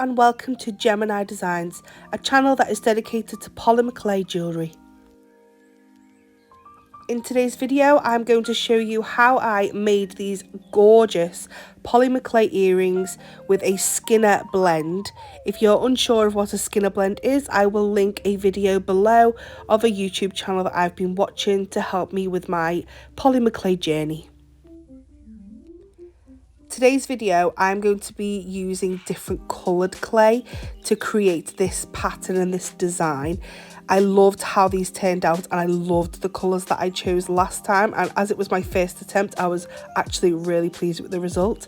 and welcome to Gemini Designs, a channel that is dedicated to polymer clay jewellery. In today's video, I'm going to show you how I made these gorgeous polymer clay earrings with a Skinner blend. If you're unsure of what a Skinner blend is, I will link a video below of a YouTube channel that I've been watching to help me with my polymer clay journey. Today's video, I'm going to be using different coloured clay to create this pattern and this design. I loved how these turned out and I loved the colours that I chose last time, and as it was my first attempt, I was actually really pleased with the result.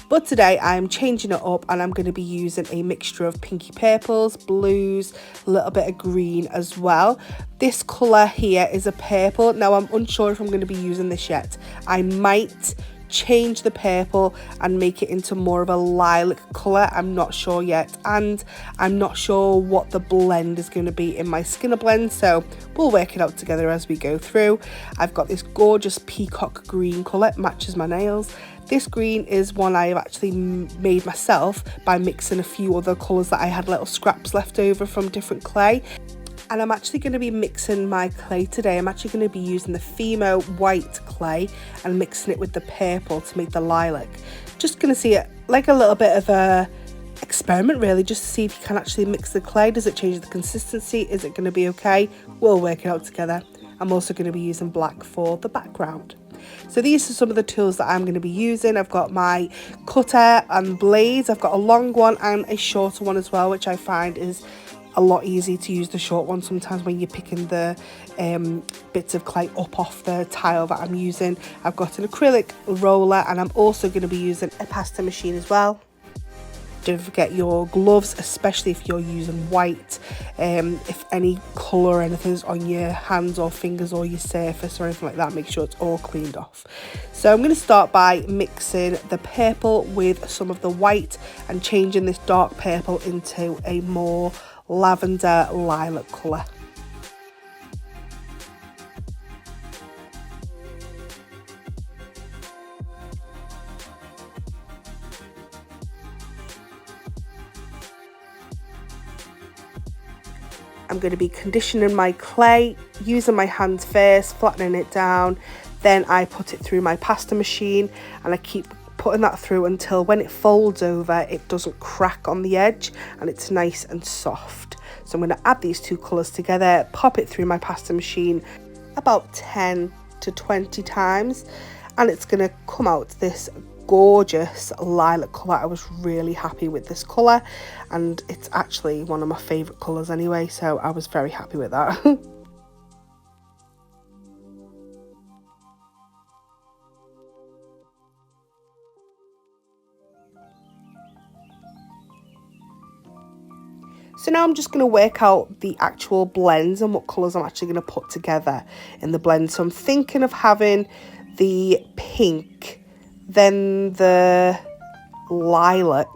But today I'm changing it up and I'm going to be using a mixture of pinky purples, blues, a little bit of green as well. This colour here is a purple. Now I'm unsure if I'm going to be using this yet. I might change the purple and make it into more of a lilac colour. I'm not sure yet, and I'm not sure what the blend is going to be in my Skinner blend, so we'll work it out together as we go through. I've got this gorgeous peacock green colour, it matches my nails. This green is one I have actually made myself by mixing a few other colours that I had little scraps left over from different clay. And I'm actually going to be mixing my clay today. I'm actually going to be using the Fimo white clay and mixing it with the purple to make the lilac. Just going to see it like a little bit of a experiment really, just to see if you can actually mix the clay. Does it change the consistency? Is it going to be okay? We'll work it out together. I'm also going to be using black for the background. So these are some of the tools that I'm going to be using. I've got my cutter and blades. I've got a long one and a shorter one as well, which I find is a lot easier to use the short one sometimes when you're picking the bits of clay up off the tile that I'm using. I've got an acrylic roller and I'm also going to be using a pasta machine as well. Don't forget your gloves, especially if you're using white. If any colour or anything is on your hands or fingers or your surface or anything like that, make sure it's all cleaned off. So I'm going to start by mixing the purple with some of the white and changing this dark purple into a more lavender lilac colour. I'm going to be conditioning my clay, using my hands first, flattening it down, then I put it through my pasta machine and I keep putting that through until when it folds over it doesn't crack on the edge and it's nice and soft. So I'm going to add these two colours together, pop it through my pasta machine about 10 to 20 times, and it's going to come out this gorgeous lilac colour. I was really happy with this colour and it's actually one of my favourite colours anyway, so I was very happy with that. So now I'm just going to work out the actual blends and what colours I'm actually going to put together in the blend. So I'm thinking of having the pink, then the lilac,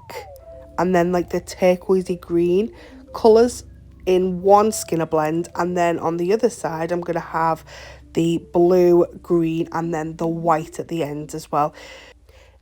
and then like the turquoisey green colours in one Skinner blend. And then on the other side, I'm going to have the blue, green, and then the white at the end as well.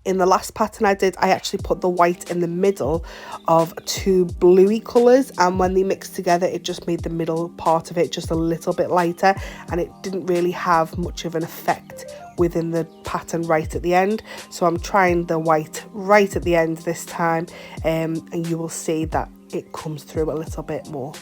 In the last pattern I did, I actually put the white in the middle of two bluey colours, and when they mixed together it just made the middle part of it just a little bit lighter and it didn't really have much of an effect within the pattern right at the end. So I'm trying the white right at the end this time, and you will see that it comes through a little bit more.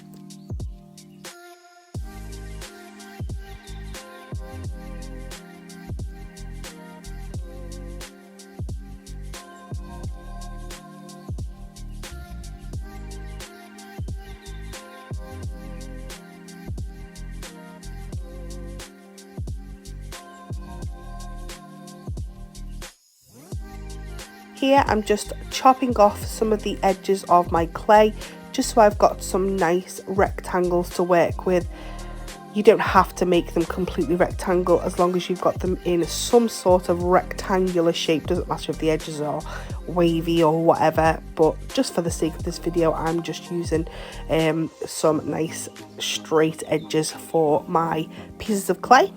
Here I'm just chopping off some of the edges of my clay just so I've got some nice rectangles to work with. You don't have to make them completely rectangle as long as you've got them in some sort of rectangular shape. Doesn't matter if the edges are wavy or whatever, but just for the sake of this video I'm just using some nice straight edges for my pieces of clay.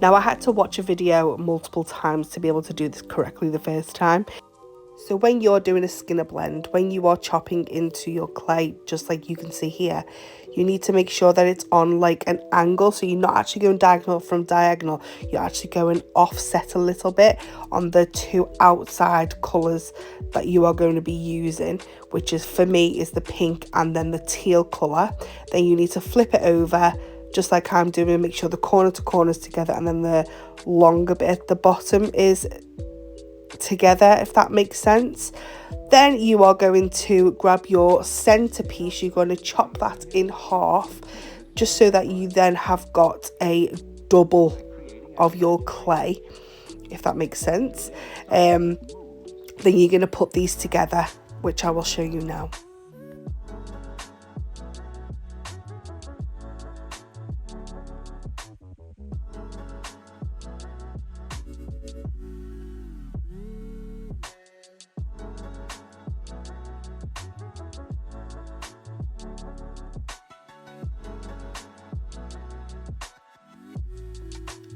Now I had to watch a video multiple times to be able to do this correctly the first time. So when you're doing a skinner blend, when you are chopping into your clay, just like you can see here, you need to make sure that it's on like an angle. So you're not actually going diagonal from diagonal. You're actually going offset a little bit on the two outside colours that you are going to be using, which is, for me, is the pink and then the teal colour. Then you need to flip it over, just like I'm doing, make sure the corner to corner is together, and then the longer bit at the bottom is together, if that makes sense. Then you are going to grab your centerpiece, you're going to chop that in half, just so that you then have got a double of your clay, if that makes sense. Then you're going to put these together, which I will show you now.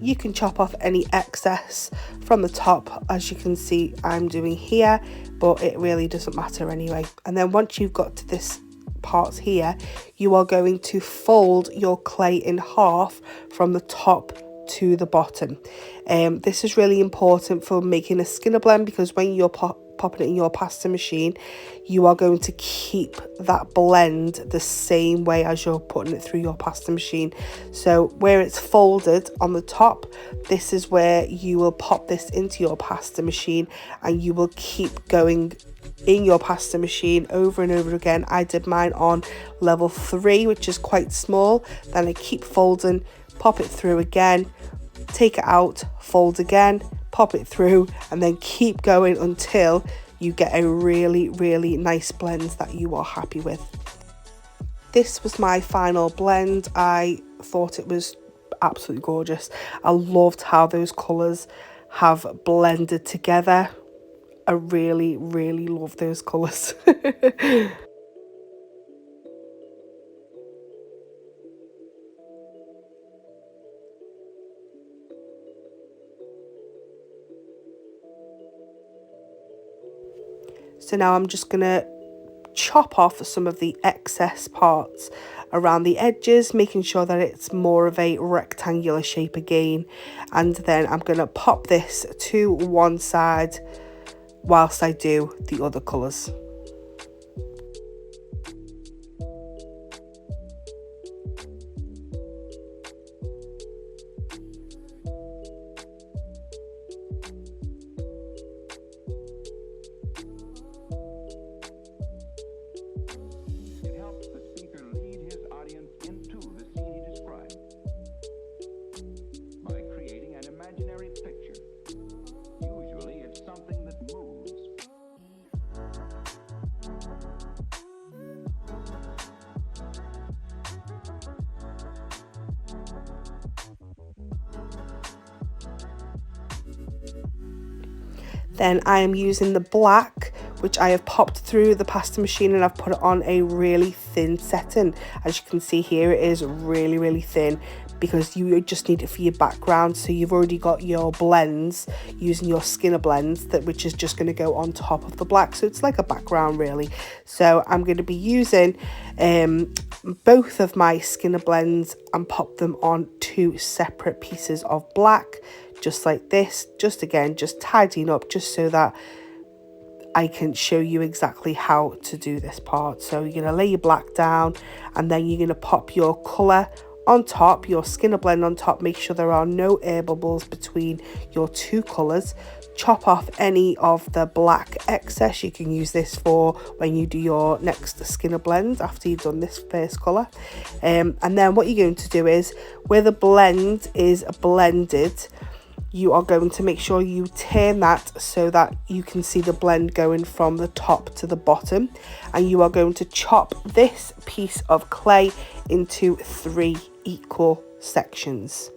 You can chop off any excess from the top, as you can see I'm doing here, but it really doesn't matter anyway. And then once you've got to this part here, you are going to fold your clay in half from the top to the bottom. This is really important for making a skinner blend, because when you're popping it in your pasta machine, you are going to keep that blend the same way as you're putting it through your pasta machine. So where it's folded on the top, this is where you will pop this into your pasta machine, and you will keep going in your pasta machine over and over again. I did mine on level 3, which is quite small. Then I keep folding, pop it through again, take it out, fold again, pop it through, and then keep going until you get a really, really nice blend that you are happy with. This was my final blend. I thought it was absolutely gorgeous. I loved how those colours have blended together. I really, really love those colours. So now I'm just going to chop off some of the excess parts around the edges, making sure that it's more of a rectangular shape again. And then I'm going to pop this to one side whilst I do the other colours. Then I am using the black, which I have popped through the pasta machine, and I've put it on a really thin setting. As you can see here, it is really, really thin, because you just need it for your background. So you've already got your blends using your skinner blends, which is just going to go on top of the black. So it's like a background really. So I'm going to be using both of my skinner blends and pop them on two separate pieces of black, just like this. Just again, just tidying up, just so that I can show you exactly how to do this part. So you're going to lay your black down, and then you're going to pop your colour on top, your skinner blend on top. Make sure there are no air bubbles between your two colours. Chop off any of the black excess. You can use this for when you do your next skinner blend after you've done this first colour. And then what you're going to do is, where the blend is blended, you are going to make sure you turn that so that you can see the blend going from the top to the bottom. And you are going to chop this piece of clay into 3 equal sections.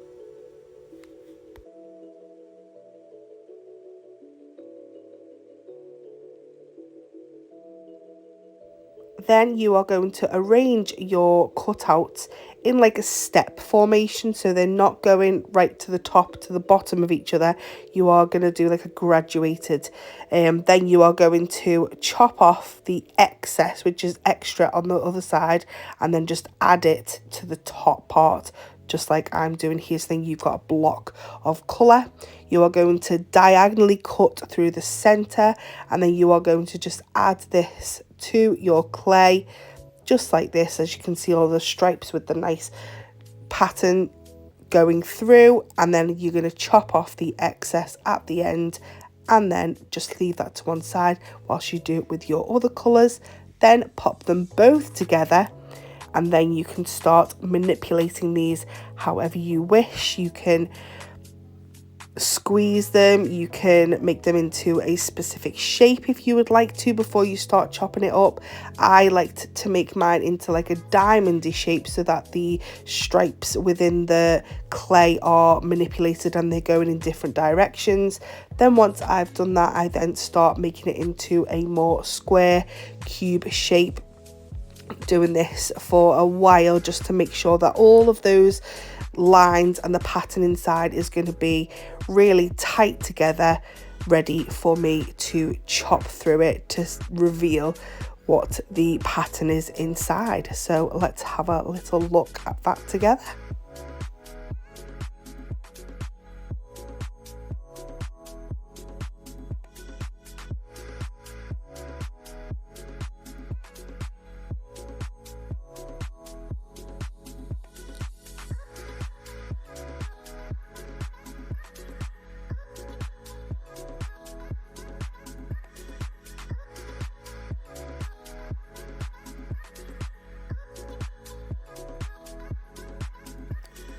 Then you are going to arrange your cutouts in like a step formation, so they're not going right to the top to the bottom of each other. You are going to do like a graduated. Then you are going to chop off the excess, which is extra on the other side, and then just add it to the top part, just like I'm doing here. So then you've got a block of colour. You are going to diagonally cut through the centre, and then you are going to just add this to your clay, just like this. As you can see, all the stripes with the nice pattern going through, and then you're going to chop off the excess at the end, and then just leave that to one side whilst you do it with your other colours. Then pop them both together, and then you can start manipulating these however you wish. You can squeeze them, you can make them into a specific shape if you would like to before you start chopping it up. I liked to make mine into like a diamondy shape so that the stripes within the clay are manipulated and they're going in different directions. Then once I've done that, I then start making it into a more square cube shape, doing this for a while just to make sure that all of those lines and the pattern inside is going to be really tight together, ready for me to chop through it to reveal what the pattern is inside. So let's have a little look at that together.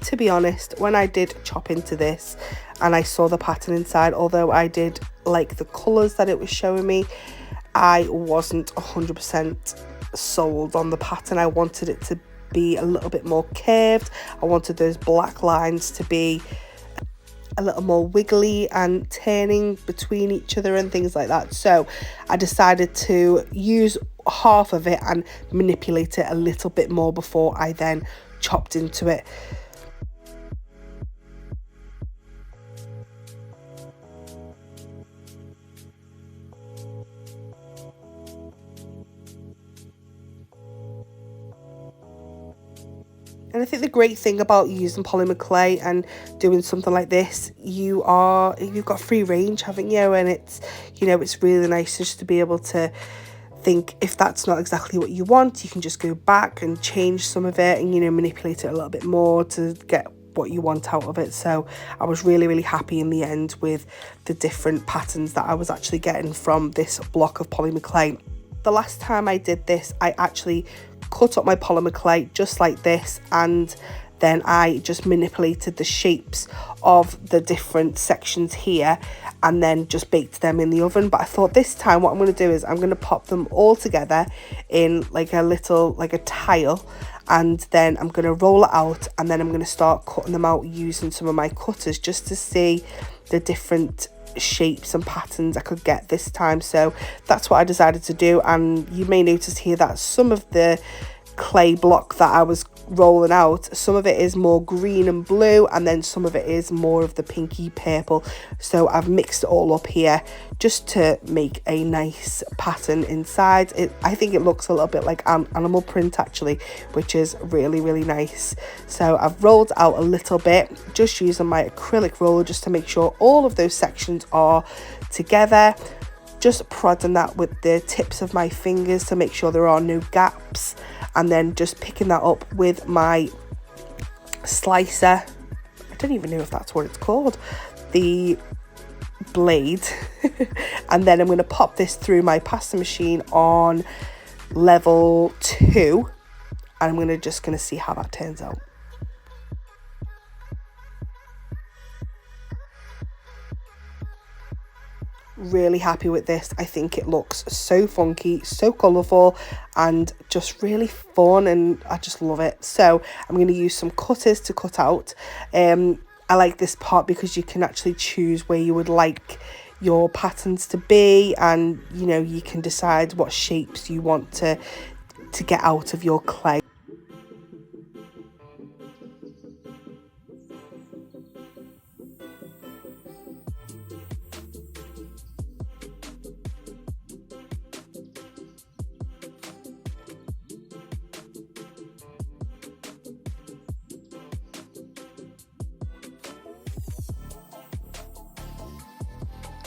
To be honest, when I did chop into this and I saw the pattern inside, although I did like the colours that it was showing me, I wasn't 100% sold on the pattern. I wanted it to be a little bit more curved. I wanted those black lines to be a little more wiggly and turning between each other and things like that. So I decided to use half of it and manipulate it a little bit more before I then chopped into it. And I think the great thing about using polymer clay and doing something like this, you've got free range, haven't you? And it's, you know, it's really nice just to be able to think, if that's not exactly what you want, you can just go back and change some of it and, you know, manipulate it a little bit more to get what you want out of it. So I was really happy in the end with the different patterns that I was actually getting from this block of polymer clay. The last time I did this, I actually cut up my polymer clay just like this, and then I just manipulated the shapes of the different sections here and then just baked them in the oven. But I thought this time what I'm going to do is I'm going to pop them all together in like a little, like a tile, and then I'm going to roll it out, and then I'm going to start cutting them out using some of my cutters just to see the different shapes and patterns I could get this time. So that's what I decided to do. And you may notice here that some of the clay block that I was rolling out, some of it is more green and blue, and then some of it is more of the pinky purple. So I've mixed it all up here just to make a nice pattern inside it. I think it looks a little bit like an animal print actually, which is really nice. So I've rolled out a little bit just using my acrylic roller just to make sure all of those sections are together, just prodding that with the tips of my fingers to make sure there are no gaps, and then just picking that up with my slicer. I don't even know if that's what it's called, the blade. And then I'm going to pop this through my pasta machine on level 2, and I'm just going to see how that turns out. Really happy with this. I think it looks so funky, so colourful, and just really fun, and I just love it. So I'm going to use some cutters to cut out. I like this part because you can actually choose where you would like your patterns to be, and you know, you can decide what shapes you want to to get out of your clay.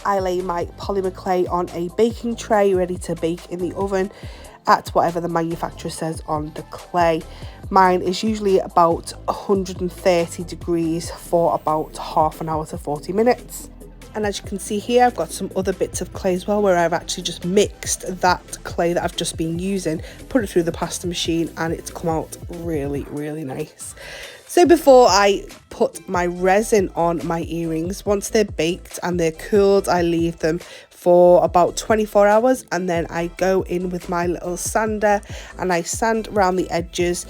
I lay my polymer clay on a baking tray ready to bake in the oven at whatever the manufacturer says on the clay. Mine is usually about 130 degrees for about half an hour to 40 minutes. And as you can see here, I've got some other bits of clay as well, where I've actually just mixed that clay that I've just been using, put it through the pasta machine, and it's come out really, really nice. So before I put my resin on my earrings, once they're baked and they're cooled, I leave them for about 24 hours, and then I go in with my little sander and I sand around the edges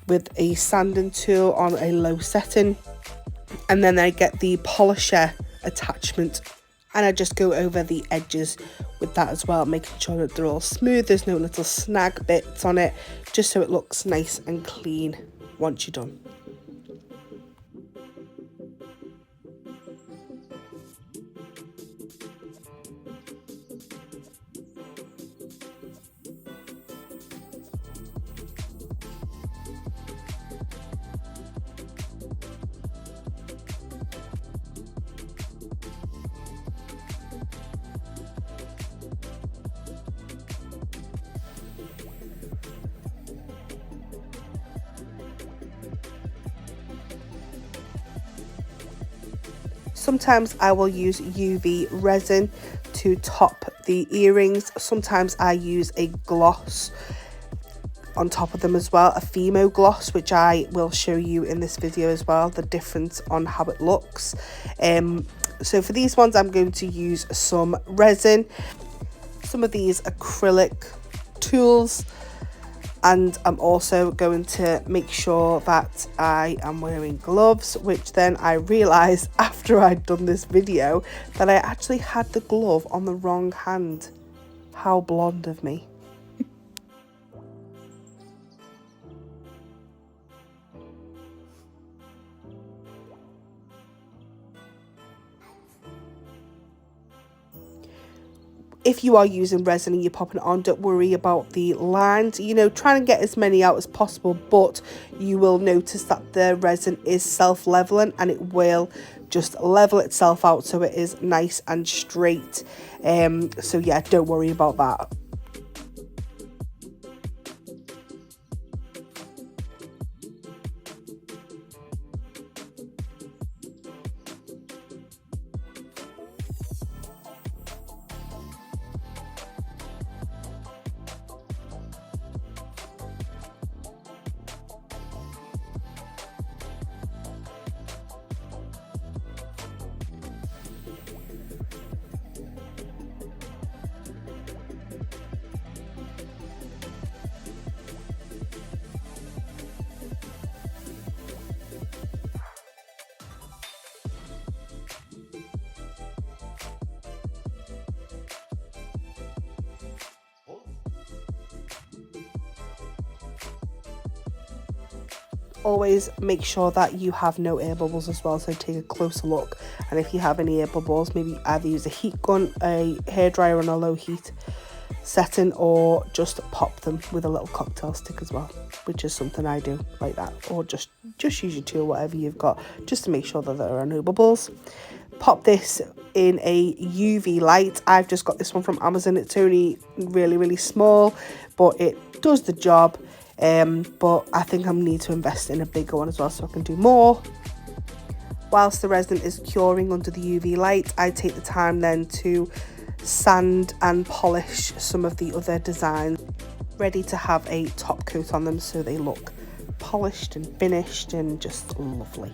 with a sanding tool on a low setting, and then I get the polisher attachment and I just go over the edges with that as well, making sure that they're all smooth, there's no little snag bits on it, just so it looks nice and clean once you're done. Sometimes I will use UV resin to top the earrings. Sometimes I use a gloss on top of them as well, a Fimo gloss, which I will show you in this video as well, the difference on how it looks. So for these ones, I'm going to use some resin, some of these acrylic tools, and I'm also going to make sure that I am wearing gloves, which then I realised after I'd done this video that I actually had the glove on the wrong hand. How blonde of me. If you are using resin and you're popping it on, don't worry about the lines. You know, try and get as many out as possible, but you will notice that the resin is self-leveling and it will just level itself out so it is nice and straight. So yeah, don't worry about that. Always make sure that you have no air bubbles as well, so take a closer look, and if you have any air bubbles, maybe either use a heat gun, a hairdryer on a low heat setting, or just pop them with a little cocktail stick as well, which is something I do like that, or just use your tool, whatever you've got, just to make sure that there are no bubbles. Pop this in a UV light. I've just got this one from Amazon. It's only really small, but it does the job. But I think I need to invest in a bigger one as well so I can do more. Whilst the resin is curing under the UV light, I take the time then to sand and polish some of the other designs, ready to have a top coat on them so they look polished and finished and just lovely.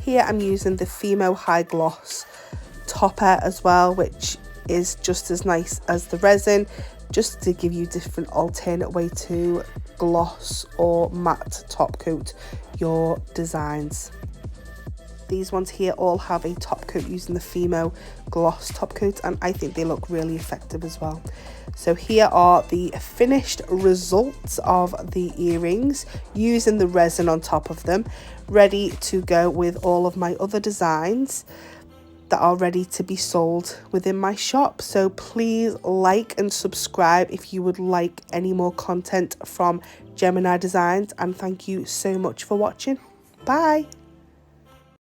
Here I'm using the Fimo High Gloss topper as well, which is just as nice as the resin, just to give you different alternate way to gloss or matte top coat your designs. These ones here all have a top coat using the Fimo gloss top coat, and I think they look really effective as well. So here are the finished results of the earrings using the resin on top of them, ready to go with all of my other designs that are ready to be sold within my shop. So please like and subscribe if you would like any more content from Gemini Designs, and thank you so much for watching. Bye.